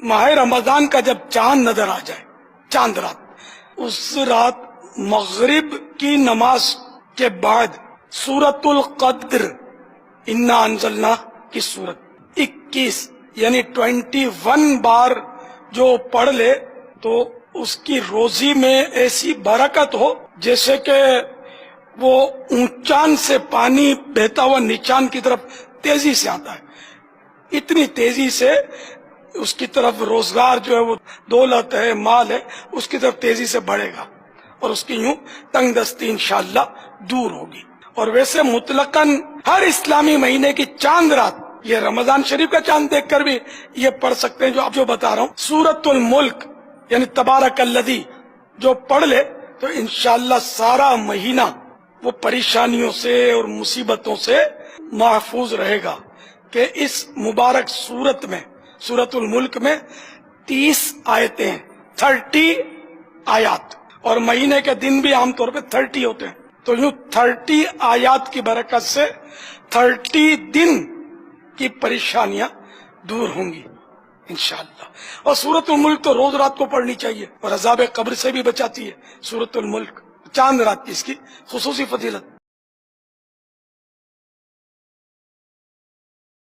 ماہ رمضان کا جب چاند نظر آ جائے، چاند رات، اس رات مغرب کی نماز کے بعد سورۃ القدر انا انزلنا کی سورت 21 یعنی 21 بار جو پڑھ لے تو اس کی روزی میں ایسی برکت ہو جیسے کہ وہ اونچان سے پانی بہتا ہوا نیچان کی طرف تیزی سے آتا ہے، اتنی تیزی سے اس کی طرف روزگار جو ہے، وہ دولت ہے، مال ہے، اس کی طرف تیزی سے بڑھے گا اور اس کی یوں تنگ دستی انشاءاللہ دور ہوگی۔ اور ویسے مطلقاً ہر اسلامی مہینے کی چاند رات، یہ رمضان شریف کا چاند دیکھ کر بھی یہ پڑھ سکتے ہیں جو آپ جو بتا رہا ہوں، سورۃ الملک یعنی تبارک الذی جو پڑھ لے تو انشاءاللہ سارا مہینہ وہ پریشانیوں سے اور مصیبتوں سے محفوظ رہے گا۔ کہ اس مبارک سورت میں، سورۃ الملک میں 30 آیتیں ہیں، 30 آیات، اور مہینے کے دن بھی عام طور پہ 30 ہوتے ہیں، تو یوں 30 آیات کی برکت سے 30 دن کی پریشانیاں دور ہوں گی انشاءاللہ۔ اور سورۃ الملک تو روز رات کو پڑھنی چاہیے، اور عذاب قبر سے بھی بچاتی ہے سورۃ الملک، چاند رات کی اس کی خصوصی فضیلت۔